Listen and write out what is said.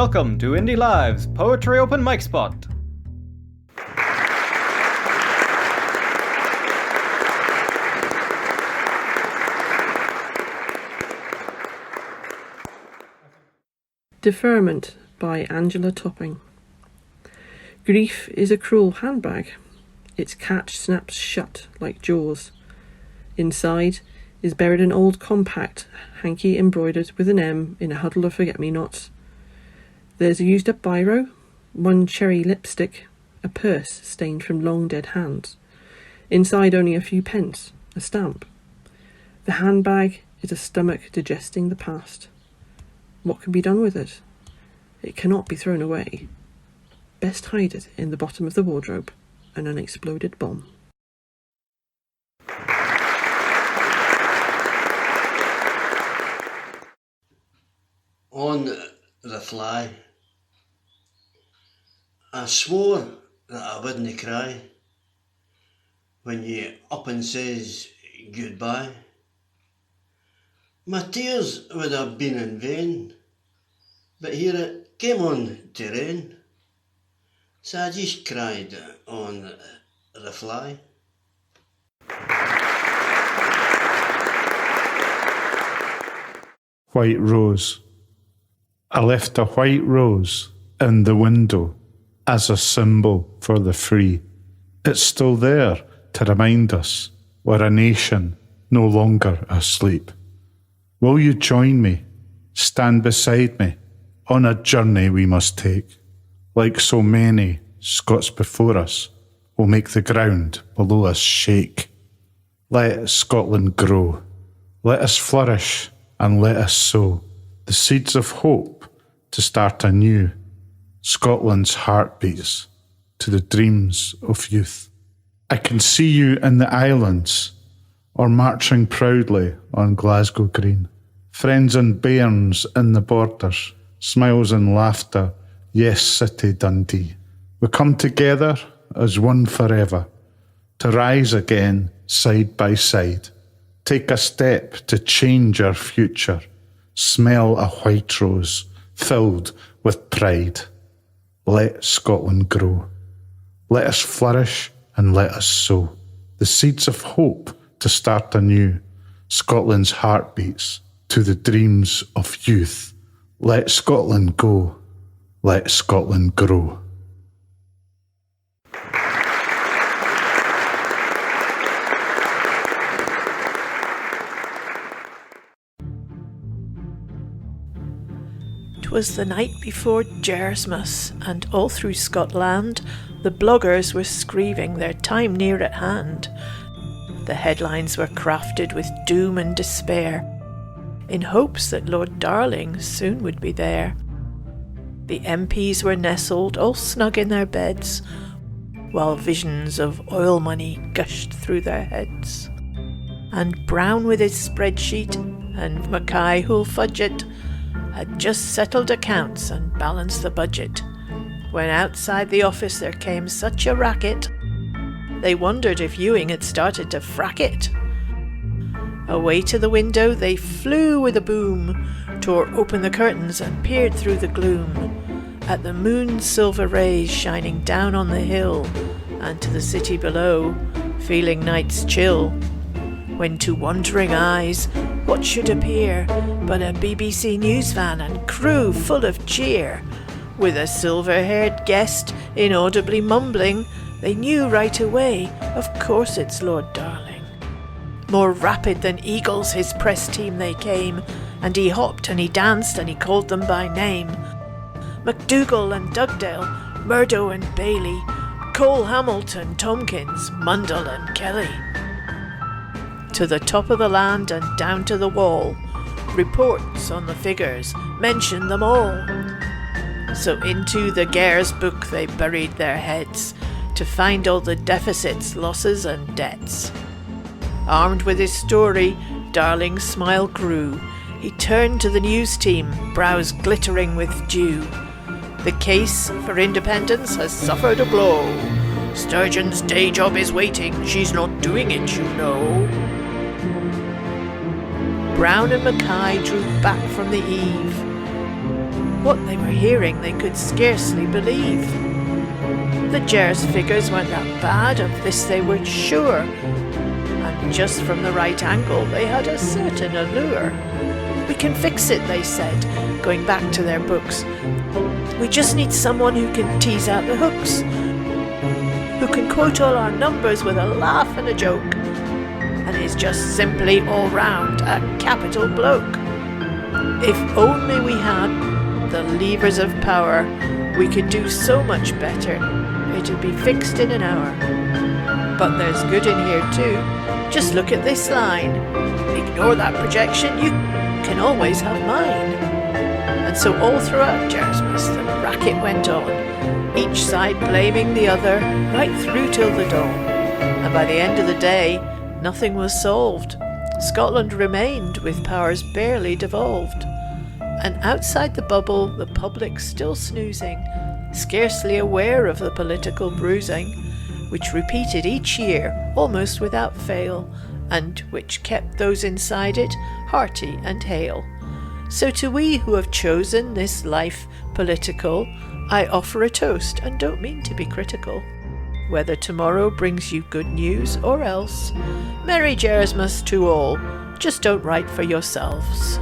Welcome to Indie Live's Poetry Open Mic Spot. Deferment by Angela Topping. Grief is a cruel handbag. Its catch snaps shut like jaws. Inside is buried an old compact hanky embroidered with an M in a huddle of forget-me-nots. There's a used-up biro, one cherry lipstick, a purse stained from long dead hands. Inside only a few pence, a stamp. The handbag is a stomach digesting the past. What can be done with it? It cannot be thrown away. Best hide it in the bottom of the wardrobe, an unexploded bomb. On the fly, I swore that I wouldn't cry when you up and says goodbye. My tears would have been in vain, but here it came on to rain, so I just cried on the fly. White rose. I left a white rose in the window as a symbol for the free. It's still there to remind us we're a nation no longer asleep. Will you join me, stand beside me, on a journey we must take? Like so many Scots before us, will make the ground below us shake. Let Scotland grow, let us flourish and let us sow the seeds of hope to start anew. Scotland's heartbeats to the dreams of youth. I can see you in the islands, or marching proudly on Glasgow Green. Friends and bairns in the borders, smiles and laughter, yes, City Dundee. We come together as one forever, to rise again side by side. Take a step to change our future. Smell a white rose filled with pride. Let Scotland grow. Let us flourish and let us sow the seeds of hope to start anew. Scotland's heartbeats to the dreams of youth. Let Scotland go. Let Scotland grow. Was the night before Gersmas, and all through Scotland the bloggers were screeving their time near at hand. The headlines were crafted with doom and despair, in hopes that Lord Darling soon would be there. The MPs were nestled all snug in their beds, while visions of oil money gushed through their heads. And Brown with his spreadsheet, and Mackay who'll fudge it, had just settled accounts and balanced the budget, when outside the office there came such a racket, they wondered if Ewing had started to frack it. Away to the window they flew with a boom, tore open the curtains and peered through the gloom, at the moon's silver rays shining down on the hill, and to the city below, feeling night's chill. When to wondering eyes, what should appear but a BBC News van and crew full of cheer? With a silver-haired guest inaudibly mumbling, they knew right away, of course it's Lord Darling. More rapid than eagles his press team they came, and he hopped and he danced and he called them by name. MacDougall and Dugdale, Murdo and Bailey, Cole Hamilton, Tompkins, Mundell and Kelly. To the top of the land and down to the wall, reports on the figures mention them all. So into the Gers book they buried their heads, to find all the deficits, losses and debts. Armed with his story, Darling's smile grew. He turned to the news team, brows glittering with dew. The case for independence has suffered a blow. Sturgeon's day job is waiting, she's not doing it, you know. Brown and Mackay drew back from the eve. What they were hearing they could scarcely believe. The Gers figures weren't that bad, of this they were sure, and just from the right angle they had a certain allure. We can fix it, they said, going back to their books. We just need someone who can tease out the hooks, who can quote all our numbers with a laugh and a joke, and is just simply all round a capital bloke. If only we had the levers of power, we could do so much better. It'd be fixed in an hour. But there's good in here too. Just look at this line. Ignore that projection, you can always have mine. And so all throughout Gersmas the racket went on, each side blaming the other, right through till the dawn. And by the end of the day, nothing was solved. Scotland remained with powers barely devolved. And outside the bubble, the public still snoozing, scarcely aware of the political bruising, which repeated each year, almost without fail, and which kept those inside it hearty and hale. So to we who have chosen this life political, I offer a toast and don't mean to be critical. Whether tomorrow brings you good news or else, Merry Gersmas to all, just don't write for yourselves.